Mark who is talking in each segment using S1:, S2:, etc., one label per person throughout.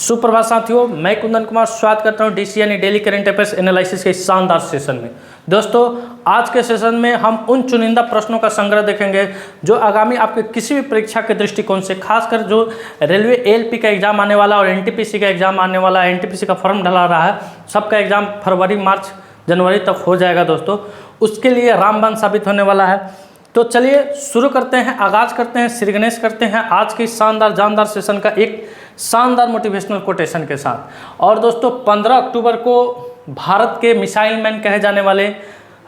S1: सुप्रभात साथियों, मैं कुंदन कुमार स्वागत करता हूं डीसी यानी डेली करंट अफेयर्स एनालिसिस के इस शानदार सेशन में। दोस्तों, आज के सेशन में हम उन चुनिंदा प्रश्नों का संग्रह देखेंगे जो आगामी आपके किसी भी परीक्षा के दृष्टिकोण से, खासकर जो रेलवे एएलपी का एग्जाम आने वाला और एनटीपीसी का एग्जाम आने वाला है, एनटीपीसी का फॉर्म डला रहा है, सबका एग्जाम फरवरी, मार्च, जनवरी तक हो जाएगा दोस्तों। उसके लिए रामबाण साबित होने वाला है। तो चलिए शुरू करते हैं, आगाज करते हैं, श्री गणेश करते हैं आज के शानदार जानदार सेशन का एक शानदार मोटिवेशनल कोटेशन के साथ। और दोस्तों, 15 अक्टूबर को भारत के मिसाइल मैन कहे जाने वाले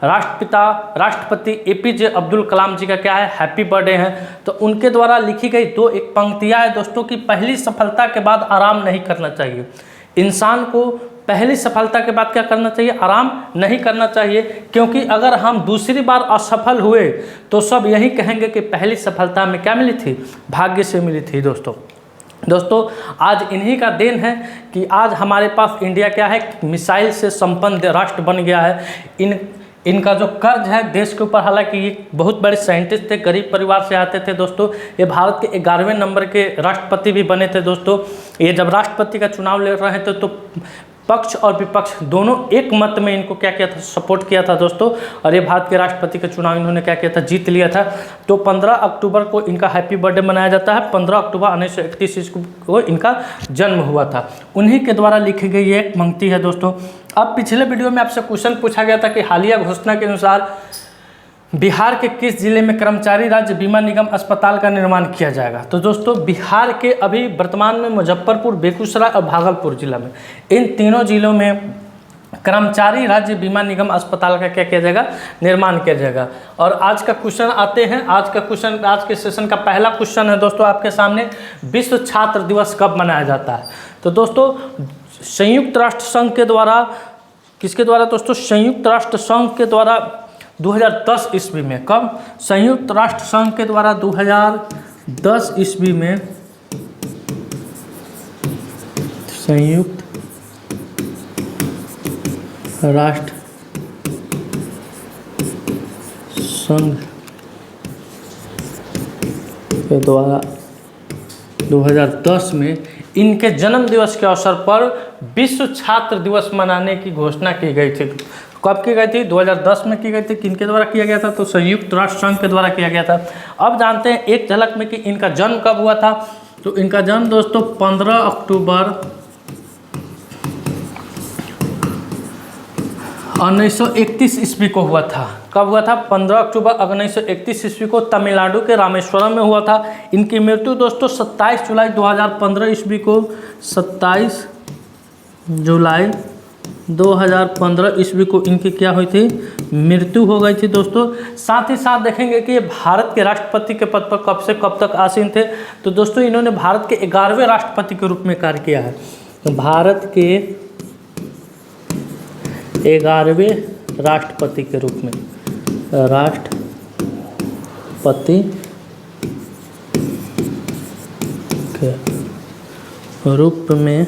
S1: राष्ट्रपति एपीजे अब्दुल कलाम जी का क्या है, हैप्पी बर्थडे है। तो उनके द्वारा लिखी गई दो एक पंक्तियाँ है दोस्तों कि पहली सफलता के बाद आराम नहीं करना चाहिए। इंसान को पहली सफलता के बाद क्या करना चाहिए? आराम नहीं करना चाहिए, क्योंकि अगर हम दूसरी बार असफल हुए तो सब यही कहेंगे कि पहली सफलता में क्या मिली थी? भाग्य से मिली थी। दोस्तों, आज इन्हीं का देन है कि आज हमारे पास इंडिया क्या है, मिसाइल से संपन्न राष्ट्र बन गया है। इनका जो कर्ज है देश के ऊपर, हालांकि ये बहुत बड़े साइंटिस्ट थे, गरीब परिवार से आते थे दोस्तों। ये भारत के 11वें नंबर के राष्ट्रपति भी बने थे दोस्तों। ये जब राष्ट्रपति का चुनाव लड़ रहे थे तो पक्ष और विपक्ष दोनों एक मत में इनको क्या किया था, सपोर्ट किया था दोस्तों। और ये भारत के राष्ट्रपति का चुनाव इन्होंने क्या किया था, जीत लिया था। तो 15 अक्टूबर को इनका हैप्पी बर्थडे मनाया जाता है। 15 अक्टूबर 1931 को इनका जन्म हुआ था। उन्हीं के द्वारा लिखी गई एक पंक्ति है दोस्तों। अब पिछले वीडियो में आपसे क्वेश्चन पूछा गया था कि हालिया घोषणा के अनुसार बिहार के किस जिले में कर्मचारी राज्य बीमा निगम अस्पताल का निर्माण किया जाएगा? तो दोस्तों, बिहार के अभी वर्तमान में मुजफ्फरपुर, बेगूसराय और भागलपुर जिला में, इन तीनों जिलों में कर्मचारी राज्य बीमा निगम अस्पताल का क्या किया जाएगा, निर्माण किया जाएगा। और आज का क्वेश्चन आते हैं। आज के सेशन का पहला क्वेश्चन है दोस्तों आपके सामने, विश्व छात्र दिवस कब मनाया जाता है? तो दोस्तों, संयुक्त राष्ट्र संघ के द्वारा, किसके द्वारा दोस्तों? संयुक्त राष्ट्र संघ के द्वारा 2010 ईस्वी में। कब? संयुक्त राष्ट्र संघ के द्वारा 2010 ईस्वी में संयुक्त राष्ट्र संघ के द्वारा 2010 में इनके जन्म दिवस के अवसर पर विश्व छात्र दिवस मनाने की घोषणा की गई थी। कब की गई थी? 2010 में की गई थी। किनके द्वारा किया गया था? तो संयुक्त राष्ट्र संघ के द्वारा किया गया था। अब जानते हैं एक झलक में कि इनका जन्म कब हुआ था। तो इनका जन्म दोस्तों 15 अक्टूबर 1931 ईस्वी को हुआ था। कब हुआ था? 15 अक्टूबर 1931 ईस्वी को तमिलनाडु के रामेश्वरम में हुआ था। इनकी मृत्यु दोस्तों 27 जुलाई 2015 ईस्वी को, 27 जुलाई 2015 ईस्वी को इनकी क्या हुई थी? मृत्यु हो गई थी दोस्तों। साथ ही साथ देखेंगे कि ये भारत के राष्ट्रपति के पद पर कब से कब तक आसीन थे। तो दोस्तों, इन्होंने भारत के 11वें राष्ट्रपति के रूप में कार्य किया है। तो भारत के 11वें राष्ट्रपति के रूप में, राष्ट्रपति के रूप में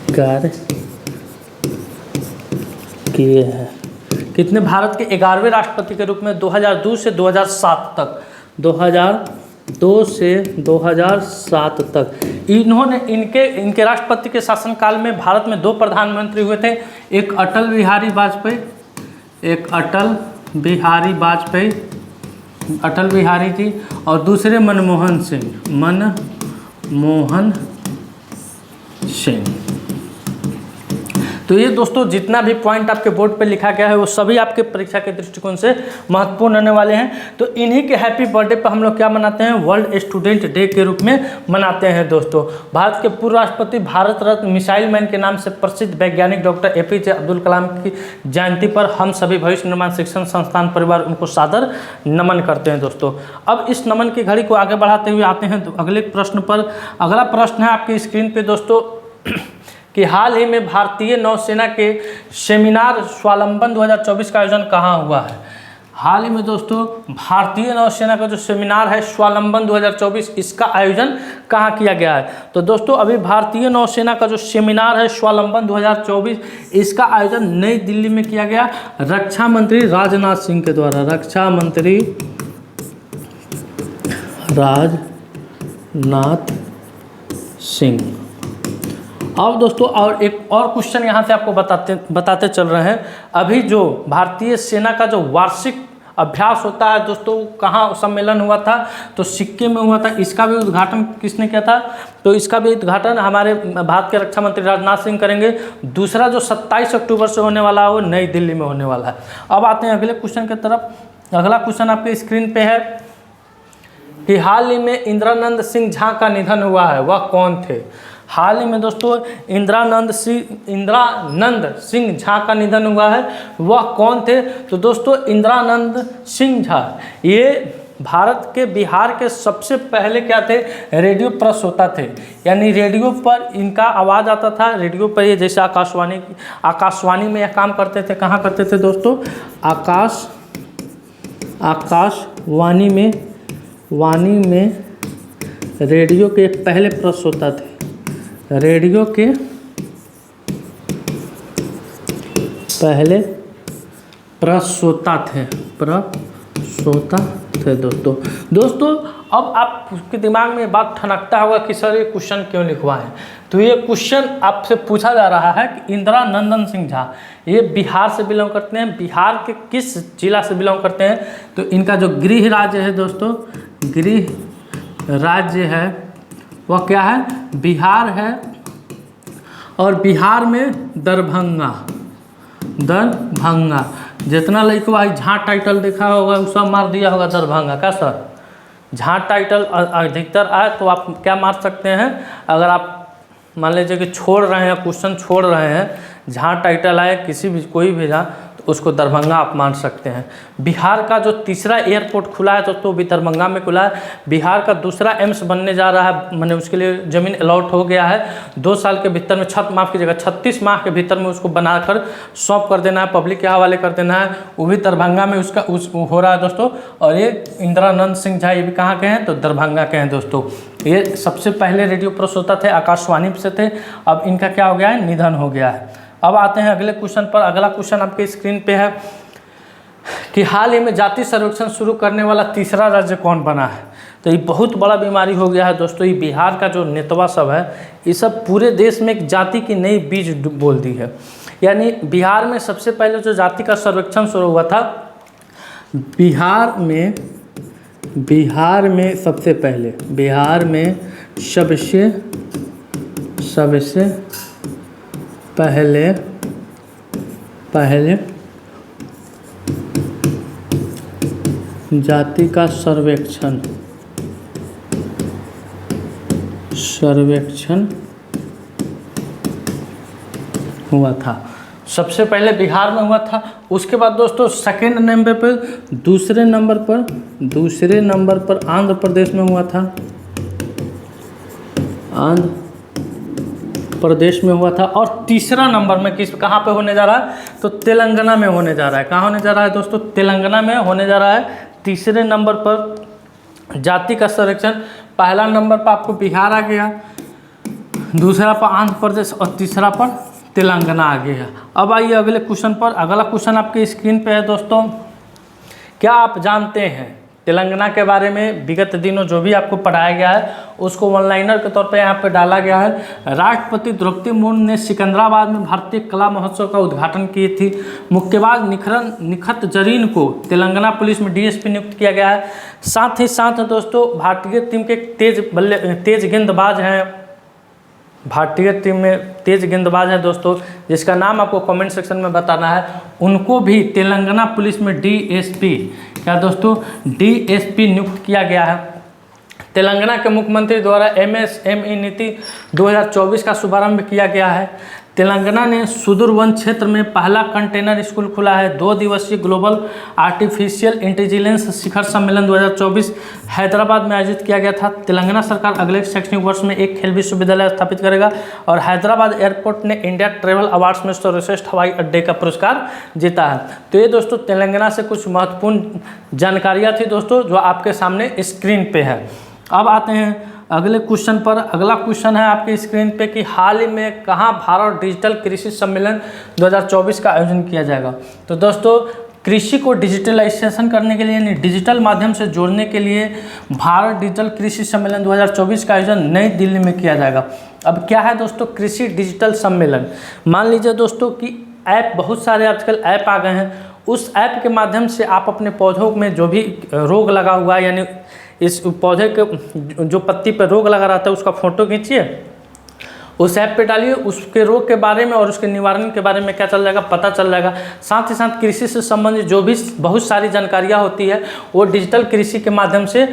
S1: कार्य किए हैं। कितने? भारत के 11वें राष्ट्रपति के रूप में 2002 से 2007 तक, 2002 से 2007 तक इन्होंने इनके राष्ट्रपति के शासनकाल में भारत में 2 प्रधानमंत्री हुए थे। एक अटल बिहारी जी और दूसरे मनमोहन सिंह। तो ये दोस्तों जितना भी पॉइंट आपके बोर्ड पे लिखा गया है वो सभी आपके परीक्षा के दृष्टिकोण से महत्वपूर्ण होने वाले हैं। तो इन्हीं के हैप्पी बर्थडे पर हम लोग क्या मनाते हैं? वर्ल्ड स्टूडेंट डे के रूप में मनाते हैं दोस्तों। भारत के पूर्व राष्ट्रपति, भारत रत्न, मिसाइल मैन के नाम से प्रसिद्ध वैज्ञानिक डॉक्टर एपीजे अब्दुल कलाम की जयंती पर हम सभी भविष्य निर्माण शिक्षण संस्थान परिवार उनको सादर नमन करते हैं दोस्तों। अब इस नमन की घड़ी को आगे बढ़ाते हुए आते हैं अगले प्रश्न पर। अगला प्रश्न है आपकी स्क्रीन पे दोस्तों कि हाल ही में भारतीय नौसेना के सेमिनार स्वावलंबन 2024 का आयोजन कहाँ हुआ है? हाल ही में दोस्तों भारतीय नौसेना का जो सेमिनार है स्वावलंबन 2024, इसका आयोजन कहाँ किया गया है? तो दोस्तों अभी भारतीय नौसेना का जो सेमिनार है स्वावलंबन 2024, इसका आयोजन नई दिल्ली में किया गया रक्षा मंत्री राजनाथ सिंह के द्वारा। रक्षा मंत्री नाथ सिंह। अब दोस्तों और एक और क्वेश्चन यहाँ से आपको बताते चल रहे हैं। अभी जो भारतीय सेना का जो वार्षिक अभ्यास होता है दोस्तों, कहाँ सम्मेलन हुआ था, तो सिक्किम में हुआ था। इसका भी उद्घाटन किसने किया था, तो इसका भी उद्घाटन हमारे भारत के रक्षा मंत्री राजनाथ सिंह करेंगे। दूसरा जो 27 अक्टूबर से होने वाला है वो नई दिल्ली में होने वाला है। अब आते हैं अगले क्वेश्चन की तरफ। अगला क्वेश्चन आपके स्क्रीन पे है कि हाल ही में इंदिरानंद सिंह झा का निधन हुआ है, वह कौन थे। हाल ही में दोस्तों इंदिरानंद सिंह झा का निधन हुआ है, वह कौन थे, तो दोस्तों इंदिरानंद सिंह झा ये भारत के बिहार के सबसे पहले क्या थे, रेडियो प्रश्रोता थे। यानी रेडियो पर इनका आवाज़ आता था, रेडियो पर ये जैसे आकाशवाणी में यह काम करते थे। कहाँ करते थे दोस्तों, आकाशवाणी में रेडियो के पहले प्रश्रोता थे। रेडियो के पहले प्रश्रोता थे दोस्तों अब आपके दिमाग में बात ठनकता होगा कि सर ये क्वेश्चन क्यों लिखवाएं। तो ये क्वेश्चन आपसे पूछा जा रहा है कि इंदिरानंदन सिंह झा ये बिहार से बिलोंग करते हैं। बिहार के किस जिला से बिलोंग करते हैं, तो इनका जो गृह राज्य है दोस्तों, गृह राज्य है वह क्या है, बिहार है। और बिहार में दरभंगा जितना लड़का झा टाइटल देखा होगा वो सब मार दिया होगा दरभंगा का। सर झा टाइटल अधिकतर आए तो आप क्या मार सकते हैं, अगर आप मान लीजिए कि छोड़ रहे हैं, क्वेश्चन छोड़ रहे हैं, झा टाइटल आए किसी भी कोई भी झा तो उसको दरभंगा आप मान सकते हैं। बिहार का जो तीसरा एयरपोर्ट खुला है दोस्तों भी दरभंगा में खुला है। बिहार का दूसरा एम्स बनने जा रहा है, मैंने उसके लिए ज़मीन अलॉट हो गया है। 2 साल के भीतर में 36 माह के भीतर में उसको बनाकर सौंप कर देना है, पब्लिक के हवाले कर देना है। वो भी दरभंगा में उसका हो रहा है दोस्तों। और ये इंदिरानंद सिंह झा ये भी कहाँ के हैं, तो दरभंगा के हैं दोस्तों। ये सबसे पहले रेडियो प्रश्रोता थे, आकाशवाणी से थे। अब इनका क्या हो गया है, निधन हो गया है। अब आते हैं अगले क्वेश्चन पर। अगला क्वेश्चन आपके स्क्रीन पे है कि हाल ही में जाति सर्वेक्षण शुरू करने वाला तीसरा राज्य कौन बना है। तो ये बहुत बड़ा बीमारी हो गया है दोस्तों। ये बिहार का जो नेतवा सब है ये सब पूरे देश में एक जाति की नई बीज बोल दी है। यानी बिहार में सबसे पहले जो जाति का सर्वेक्षण शुरू हुआ था, बिहार में सबसे पहले जाति का सर्वेक्षण हुआ था, सबसे पहले बिहार में हुआ था। उसके बाद दोस्तों सेकेंड नंबर पर दूसरे नंबर पर आंध्र प्रदेश में हुआ था, प्रदेश में हुआ था। और तीसरा नंबर में कहाँ पे होने जा रहा है, तो तेलंगाना में होने जा रहा है। कहाँ होने जा रहा है दोस्तों, तेलंगाना में होने जा रहा है। तीसरे नंबर पर जाति का सर्वेक्षण, पहला नंबर पर आपको बिहार आ गया, दूसरा पर आंध्र प्रदेश और तीसरा पर तेलंगाना आ गया। अब आइए अगले क्वेश्चन पर। अगला क्वेश्चन आपके स्क्रीन पे है दोस्तों। क्या आप जानते हैं तेलंगाना के बारे में विगत दिनों जो भी आपको पढ़ाया गया है उसको ऑनलाइनर के तौर पे यहाँ पे डाला गया है। राष्ट्रपति द्रौपदी मुर्मू ने सिकंदराबाद में भारतीय कला महोत्सव का उद्घाटन की थी। मुक्केबाज निखत जरीन को तेलंगाना पुलिस में डीएसपी नियुक्त किया गया है। साथ ही साथ दोस्तों भारतीय टीम के तेज गेंदबाज हैं, भारतीय टीम में तेज गेंदबाज है दोस्तों, जिसका नाम आपको कमेंट सेक्शन में बताना है। उनको भी तेलंगाना पुलिस में डीएसपी नियुक्त किया गया है। तेलंगाना के मुख्यमंत्री द्वारा एमएसएमई नीति 2024 का शुभारंभ किया गया है। तेलंगाना ने सुदूर वन क्षेत्र में पहला कंटेनर स्कूल खुला है। 2 दिवसीय ग्लोबल आर्टिफिशियल इंटेलिजेंस शिखर सम्मेलन 2024 हैदराबाद में आयोजित किया गया था। तेलंगाना सरकार अगले शैक्षणिक वर्ष में एक खेल विश्वविद्यालय स्थापित करेगा। और हैदराबाद एयरपोर्ट ने इंडिया ट्रेवल अवार्ड्स में सर्वश्रेष्ठ हवाई अड्डे का पुरस्कार जीता है। तो ये दोस्तों तेलंगाना से कुछ महत्वपूर्ण जानकारियाँ थी दोस्तों जो आपके सामने स्क्रीन पे है। अब आते हैं अगले क्वेश्चन पर। अगला क्वेश्चन है आपके स्क्रीन पे कि हाल ही में कहाँ भारत डिजिटल कृषि सम्मेलन 2024 का आयोजन किया जाएगा। तो दोस्तों कृषि को डिजिटलाइजेशन करने के लिए यानी डिजिटल माध्यम से जोड़ने के लिए भारत डिजिटल कृषि सम्मेलन 2024 का आयोजन नई दिल्ली में किया जाएगा। अब क्या है दोस्तों कृषि डिजिटल सम्मेलन? मान लीजिए दोस्तों कि ऐप, बहुत सारे आजकल ऐप आ गए हैं, उस ऐप के माध्यम से आप अपने पौधों में जो भी रोग लगा हुआ है यानी इस पौधे के जो पत्ती पर रोग लगा रहता है उसका फ़ोटो खींचिए, उस ऐप पे डालिए, उसके रोग के बारे में और उसके निवारण के बारे में क्या चल जाएगा, पता चल जाएगा। साथ ही साथ कृषि से संबंधित जो भी बहुत सारी जानकारियाँ होती है वो डिजिटल कृषि के माध्यम से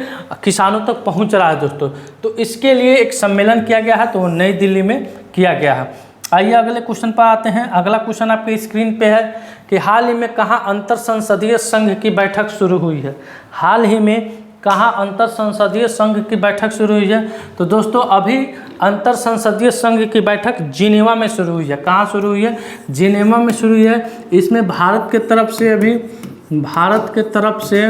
S1: किसानों तक पहुँच रहा है दोस्तों। तो इसके लिए एक सम्मेलन किया गया है, तो वो नई दिल्ली में किया गया है। आइए अगले क्वेश्चन पर आते हैं। अगला क्वेश्चन आपके स्क्रीन पे है कि हाल ही में कहाँ अंतर संसदीय संघ की बैठक शुरू हुई है? हाल ही में कहाँ अंतर संसदीय संघ की बैठक शुरू हुई है? तो दोस्तों अभी अंतर संसदीय संघ की बैठक जिनेवा में शुरू हुई है। कहाँ शुरू हुई है? जिनेवा में शुरू हुई है। इसमें भारत के तरफ से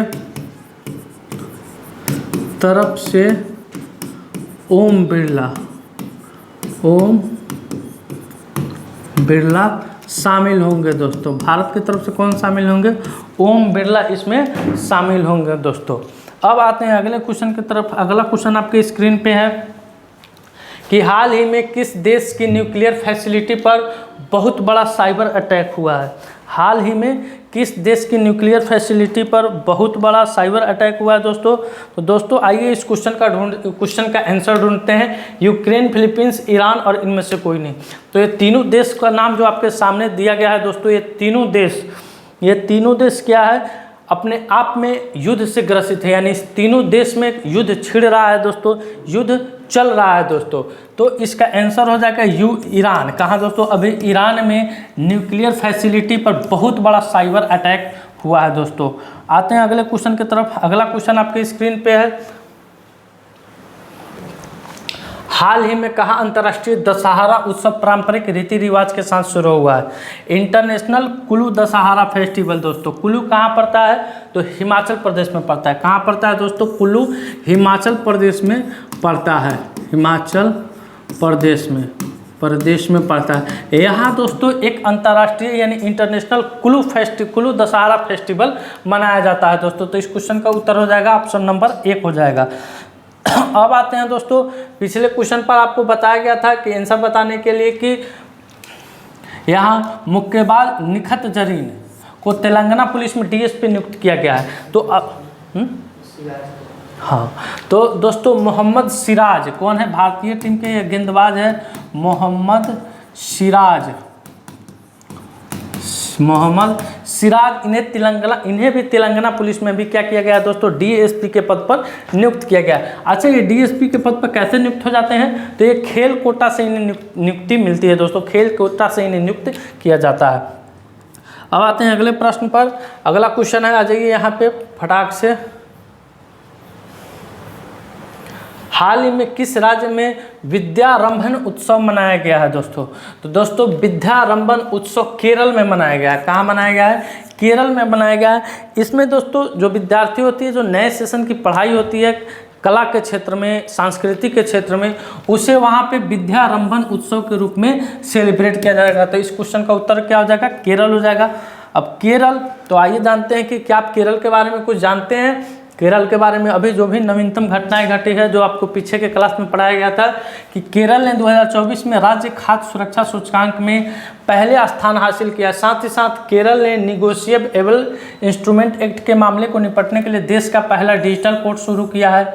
S1: ओम बिरला शामिल होंगे दोस्तों। भारत की तरफ से कौन शामिल होंगे? ओम बिरला इसमें शामिल होंगे दोस्तों। अब आते हैं अगले क्वेश्चन की तरफ। अगला क्वेश्चन आपके स्क्रीन पे है कि हाल ही में किस देश की न्यूक्लियर फैसिलिटी पर बहुत बड़ा साइबर अटैक हुआ है? हाल ही में किस देश की न्यूक्लियर फैसिलिटी पर बहुत बड़ा साइबर अटैक हुआ है दोस्तों? तो दोस्तों आइए इस क्वेश्चन का आंसर ढूंढते हैं। यूक्रेन, फिलीपींस, ईरान और इनमें से कोई नहीं। तो ये तीनों देश का नाम जो आपके सामने दिया गया है दोस्तों, ये तीनों देश क्या है, अपने आप में युद्ध से ग्रसित है, यानी इस तीनों देश में युद्ध छिड़ रहा है दोस्तों, युद्ध चल रहा है दोस्तों। तो इसका आंसर हो जाएगा ईरान। कहाँ दोस्तों? अभी ईरान में न्यूक्लियर फैसिलिटी पर बहुत बड़ा साइबर अटैक हुआ है दोस्तों। आते हैं अगले क्वेश्चन की तरफ। अगला क्वेश्चन आपके स्क्रीन पे है, हाल ही में कहाँ अंतर्राष्ट्रीय दशहरा उत्सव पारंपरिक रीति रिवाज के साथ शुरू हुआ है? इंटरनेशनल कुल्लू दशहरा फेस्टिवल दोस्तों। कुल्लू कहाँ पड़ता है? तो हिमाचल प्रदेश में पड़ता है। कहाँ पड़ता है दोस्तों? कुल्लू हिमाचल प्रदेश में पड़ता है। हिमाचल प्रदेश में पड़ता है। यहाँ दोस्तों एक अंतर्राष्ट्रीय यानी इंटरनेशनल कुल्लू दशहरा फेस्टिवल मनाया जाता है दोस्तों। तो इस क्वेश्चन का उत्तर हो जाएगा ऑप्शन नंबर 1 हो जाएगा। अब आते हैं दोस्तों, पिछले क्वेश्चन पर आपको बताया गया था कि आंसर बताने के लिए कि यहाँ मुक्केबाज निखत जरीन को तेलंगाना पुलिस में डीएसपी नियुक्त किया गया है। तो अब हाँ, तो दोस्तों मोहम्मद सिराज कौन है? भारतीय टीम के गेंदबाज है मोहम्मद सिराज। इन्हें भी तेलंगाना पुलिस में भी क्या किया गया है दोस्तों? डीएसपी के पद पर नियुक्त किया गया है। अच्छा, ये डीएसपी के पद पर कैसे नियुक्त हो जाते हैं? तो ये खेल कोटा से इन्हें नियुक्ति मिलती है दोस्तों, खेल कोटा से इन्हें नियुक्त किया जाता है। अब आते हैं अगले प्रश्न पर। अगला क्वेश्चन है, आ जाइए यहाँ पे फटाक से। हाल ही में किस राज्य में विद्यारंभन उत्सव मनाया गया है दोस्तों? तो दोस्तों विद्यारंभन उत्सव केरल में मनाया गया है। कहाँ मनाया गया है? केरल में मनाया गया है। इसमें दोस्तों जो विद्यार्थी होती है, जो नए सेशन की पढ़ाई होती है कला के क्षेत्र में, संस्कृति के क्षेत्र में, उसे वहाँ पे विद्यारंभन उत्सव के रूप में सेलिब्रेट किया जाएगा। तो इस क्वेश्चन का उत्तर क्या हो जाएगा? केरल हो जाएगा। अब केरल, तो आइए जानते हैं कि क्या आप केरल के बारे में कुछ जानते हैं? केरल के बारे में अभी जो भी नवीनतम घटनाएं घटी है, जो आपको पीछे के क्लास में पढ़ाया गया था कि केरल ने 2024 में राज्य खाद्य सुरक्षा सूचकांक में पहले स्थान हासिल किया। साथ ही साथ केरल ने निगोशिएबल इंस्ट्रूमेंट एक्ट के मामले को निपटने के लिए देश का पहला डिजिटल कोर्ट शुरू किया है।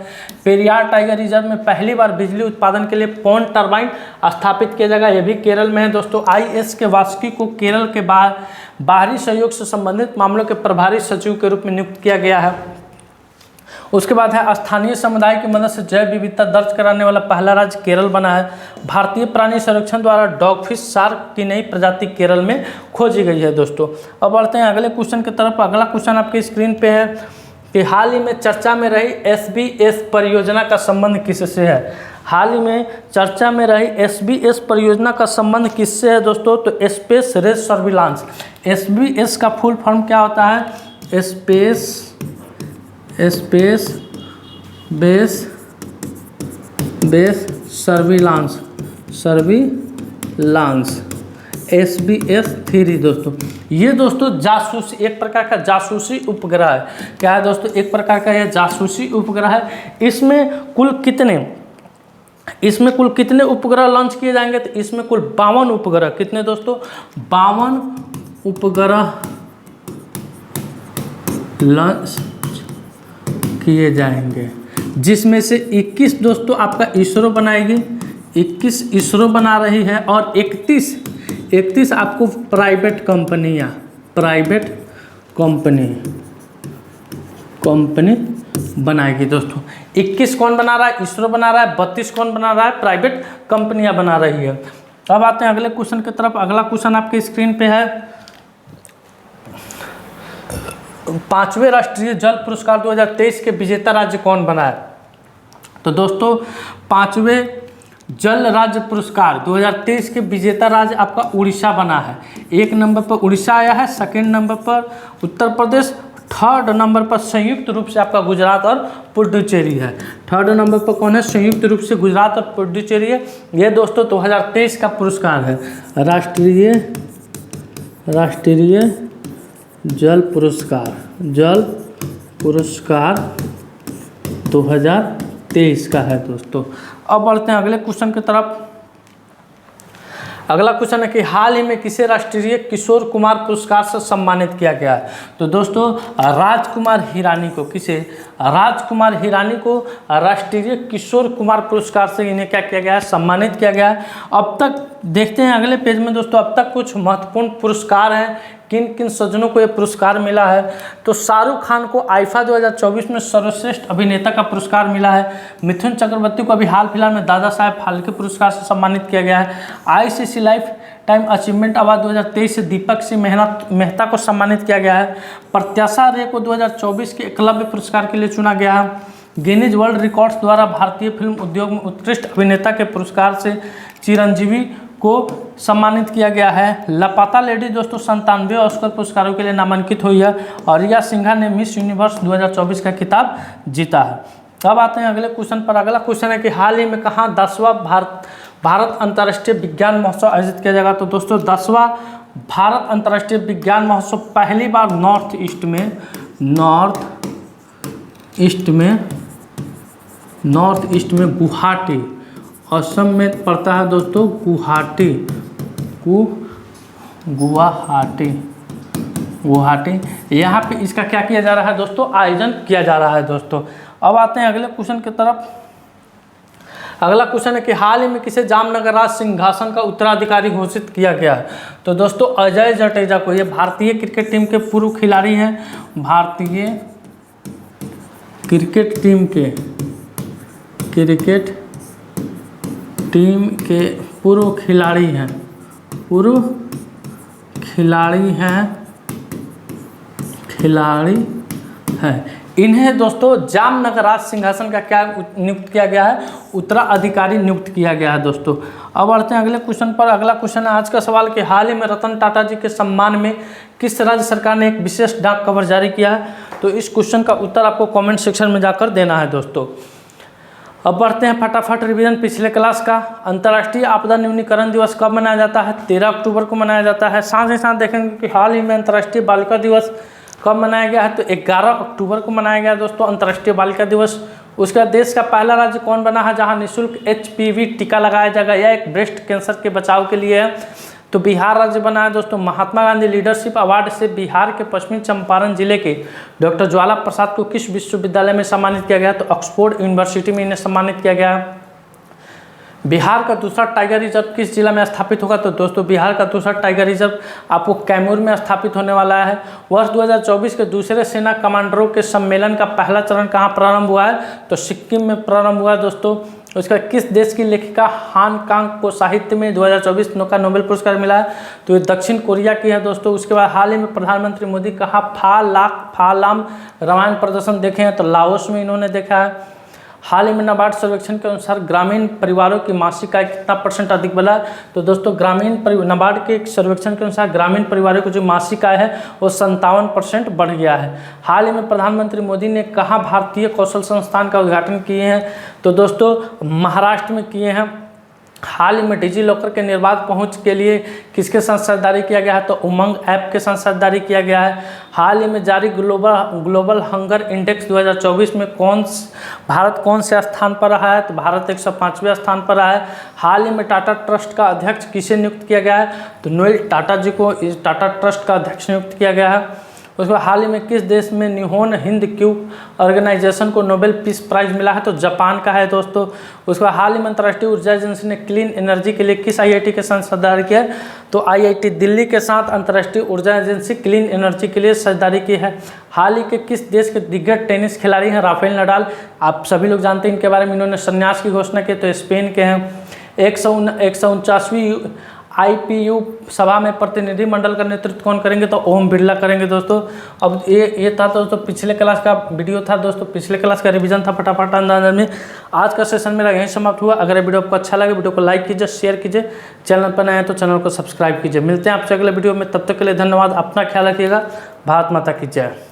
S1: पेरियार टाइगर रिजर्व में पहली बार बिजली उत्पादन के लिए पवन टरबाइन स्थापित किया जाएगा, यह भी केरल में है दोस्तों। IAS के वासुकी को केरल के बाहरी सहयोग से संबंधित मामलों के प्रभारी सचिव के रूप में नियुक्त किया गया है। उसके बाद है स्थानीय समुदाय की मदद से जैव विविधता दर्ज कराने वाला पहला राज्य केरल बना है। भारतीय प्राणी संरक्षण द्वारा डॉगफिश शार्क की नई प्रजाति केरल में खोजी गई है दोस्तों। अब बढ़ते हैं अगले क्वेश्चन की तरफ। अगला क्वेश्चन आपके स्क्रीन पे है कि हाल ही में चर्चा में रही SBS परियोजना का संबंध किससे है? हाल ही में चर्चा में रही SBS परियोजना का संबंध किससे है दोस्तों? तो स्पेस बेस्ड सर्विलांस। SBS का फुल फॉर्म क्या होता है? स्पेस बेस सर्विलांस SBS 3 दोस्तों। ये दोस्तों जासूसी, एक प्रकार का जासूसी उपग्रह है। क्या है दोस्तों? एक प्रकार का यह जासूसी उपग्रह है। इसमें कुल कितने उपग्रह लॉन्च किए जाएंगे? तो इसमें कुल 52 उपग्रह, कितने दोस्तों? 52 उपग्रह लॉन्च किए जाएंगे, जिसमें से 21 दोस्तों आपका इसरो बनाएगी, 21 इसरो बना रही है, और 31 आपको प्राइवेट कंपनी बनाएगी दोस्तों। 21 कौन बना रहा है? इसरो बना रहा है। 32 कौन बना रहा है? प्राइवेट कंपनियां बना रही है। अब आते हैं अगले क्वेश्चन की तरफ। अगला क्वेश्चन आपके स्क्रीन पे है, 5वें राष्ट्रीय जल पुरस्कार 2023 के विजेता राज्य कौन बना है? तो दोस्तों 5वें जल राज्य पुरस्कार 2023 के विजेता राज्य आपका उड़ीसा बना है। 1 नंबर पर उड़ीसा आया है, 2nd नंबर पर उत्तर प्रदेश, 3rd नंबर पर संयुक्त रूप से आपका गुजरात और पुडुचेरी है। 3rd नंबर पर कौन है? संयुक्त रूप से गुजरात और पुडुचेरी है। ये दोस्तों 2023 का पुरस्कार है, राष्ट्रीय जल पुरस्कार 2023 का है दोस्तों। अब बढ़ते हैं अगले क्वेश्चन की तरफ। अगला क्वेश्चन है कि हाल ही में किसे राष्ट्रीय किशोर कुमार पुरस्कार से सम्मानित किया गया है? तो दोस्तों राजकुमार हिरानी को राष्ट्रीय किशोर कुमार पुरस्कार से इन्हें क्या किया गया है? सम्मानित किया गया है। अब तक देखते हैं अगले पेज में दोस्तों, अब तक कुछ महत्वपूर्ण पुरस्कार हैं, किन किन सज्जनों को ये पुरस्कार मिला है। तो शाहरुख खान को आईफा 2024 में सर्वश्रेष्ठ अभिनेता का पुरस्कार मिला है। मिथुन चक्रवर्ती को अभी हाल फिलहाल में दादा साहेब फाल्के पुरस्कार से सम्मानित किया गया है। ICC life time achievement award 2023 से दीपक सिंह मेहता को सम्मानित किया गया है। प्रत्याशा रे को 2024 के एकलव्य पुरस्कार के लिए चुना गया है। गिनीज वर्ल्ड रिकॉर्ड्स द्वारा भारतीय फिल्म उद्योग में उत्कृष्ट अभिनेता के पुरस्कार से चिरंजीवी को सम्मानित किया गया है। लापता लेडी दोस्तों 97 ऑस्कर पुरस्कारों के लिए नामांकित हुई है, और रिया सिन्हा ने मिस यूनिवर्स 2024 का खिताब जीता है। अब आते हैं अगले क्वेश्चन पर। अगला क्वेश्चन है कि हाल ही में कहाँ 10वां भारत अंतर्राष्ट्रीय विज्ञान महोत्सव आयोजित किया जाएगा? तो दोस्तों 10वां भारत अंतर्राष्ट्रीय विज्ञान महोत्सव पहली बार नॉर्थ ईस्ट में गुवाहाटी, असम में पड़ता है दोस्तों गुवाहाटी, यहाँ पे इसका क्या किया जा रहा है दोस्तों? आयोजन किया जा रहा है दोस्तों। अब आते हैं अगले क्वेश्चन की तरफ। अगला क्वेश्चन है कि हाल ही में किसे जामनगर राज सिंहासन का उत्तराधिकारी घोषित किया गया है? तो दोस्तों अजय जडेजा को। ये भारतीय क्रिकेट टीम के पूर्व खिलाड़ी हैं, भारतीय क्रिकेट टीम के पूर्व खिलाड़ी हैं। इन्हें दोस्तों जामनगर राज सिंहासन का क्या नियुक्त किया गया है? उत्तराधिकारी नियुक्त किया गया है दोस्तों। अब बढ़ते हैं अगले क्वेश्चन पर। अगला क्वेश्चन है आज का सवाल कि हाल ही में रतन टाटा जी के सम्मान में किस राज्य सरकार ने एक विशेष डाक कवर जारी किया है? तो इस क्वेश्चन का उत्तर आपको कमेंट सेक्शन में जाकर देना है दोस्तों। अब बढ़ते हैं फटाफट रिवीजन पिछले क्लास का। अंतर्राष्ट्रीय आपदा न्यूनीकरण दिवस कब मनाया जाता है? 13 अक्टूबर को मनाया जाता है। साथ ही साथ देखेंगे कि हाल ही में अंतर्राष्ट्रीय बालिका दिवस कब मनाया गया है? तो 11 अक्टूबर को मनाया गया दोस्तों अंतर्राष्ट्रीय बालिका दिवस। उसका देश का पहला राज्य कौन बना है जहां निःशुल्क HPV टीका लगाया जाएगा? यह एक ब्रेस्ट कैंसर के बचाव के लिए है। तो बिहार राज्य बना है दोस्तों। महात्मा गांधी लीडरशिप अवार्ड से बिहार के पश्चिमी चंपारण जिले के डॉक्टर ज्वाला प्रसाद को किस विश्वविद्यालय में सम्मानित किया गया? तो ऑक्सफोर्ड यूनिवर्सिटी में इन्हें सम्मानित किया गया है। बिहार का दूसरा टाइगर रिजर्व किस जिला में स्थापित होगा? तो दोस्तों बिहार का दूसरा टाइगर रिजर्व आपको कैमूर में स्थापित होने वाला है। वर्ष 2024 के दूसरे सेना कमांडरों के सम्मेलन का पहला चरण कहाँ प्रारंभ हुआ है? तो सिक्किम में प्रारंभ हुआ है दोस्तों। उसका किस देश की लेखिका हान कांग को साहित्य में 2024 का नोबेल पुरस्कार मिला है? तो ये दक्षिण कोरिया की है दोस्तों। उसके बाद हाल ही में प्रधानमंत्री मोदी कहाँ फालाम रामायण प्रदर्शन देखे हैं? तो लाओस में इन्होंने देखा है। हाल ही में नाबार्ड सर्वेक्षण के अनुसार ग्रामीण परिवारों की मासिक आय कितना % अधिक बढ़ा है? तो दोस्तों नाबार्ड के सर्वेक्षण के अनुसार ग्रामीण परिवारों की जो मासिक आय है वो 57% बढ़ गया है। हाल ही में प्रधानमंत्री मोदी ने कहाँ भारतीय कौशल संस्थान का उद्घाटन किए हैं? तो दोस्तों महाराष्ट्र में किए हैं। हाल ही में डिजी लॉकर के निर्बाध पहुंच के लिए किसके साथ साझेदारी किया गया है? तो उमंग ऐप के साथ साझेदारी किया गया है। हाल ही में जारी ग्लोबल हंगर इंडेक्स 2024 में भारत कौन से स्थान पर रहा है? तो भारत 105वें स्थान पर रहा है। हाल ही में टाटा ट्रस्ट का अध्यक्ष किसे नियुक्त किया गया है? तो नोएल टाटा जी को इस टाटा ट्रस्ट का अध्यक्ष नियुक्त किया गया है। उसके बाद हाल ही में किस देश में निहोन हिंद क्यू ऑर्गेनाइजेशन को नोबेल पीस प्राइज मिला है? तो जापान का है दोस्तों। उसके बाद हाल ही में अंतर्राष्ट्रीय ऊर्जा एजेंसी ने क्लीन एनर्जी के लिए किस आईआईटी के साथ साझेदारी किया है? तो आईआईटी दिल्ली के साथ अंतर्राष्ट्रीय ऊर्जा एजेंसी क्लीन एनर्जी के लिए साझेदारी की है। हाल ही के किस देश के दिग्गज टेनिस खिलाड़ी हैं राफेल नडाल? आप सभी लोग जानते हैं इनके बारे में, इन्होंने संन्यास की घोषणा की, तो स्पेन के हैं। 149वीं IPU सभा में प्रतिनिधिमंडल का नेतृत्व कौन करेंगे? तो ओम बिरला करेंगे दोस्तों। अब ये था दोस्तों पिछले क्लास का वीडियो था दोस्तों, पिछले क्लास का रिवीजन था फटाफट अंदाज में। आज का सेशन मेरा यहीं समाप्त हुआ। अगर ये वीडियो आपको अच्छा लगे वीडियो को लाइक कीजिए, शेयर कीजिए, चैनल पर नए हैं तो चैनल को सब्सक्राइब कीजिए। मिलते हैं आपसे अगले वीडियो में, तब तक के लिए धन्यवाद। अपना ख्याल रखिएगा। भारत माता की जय।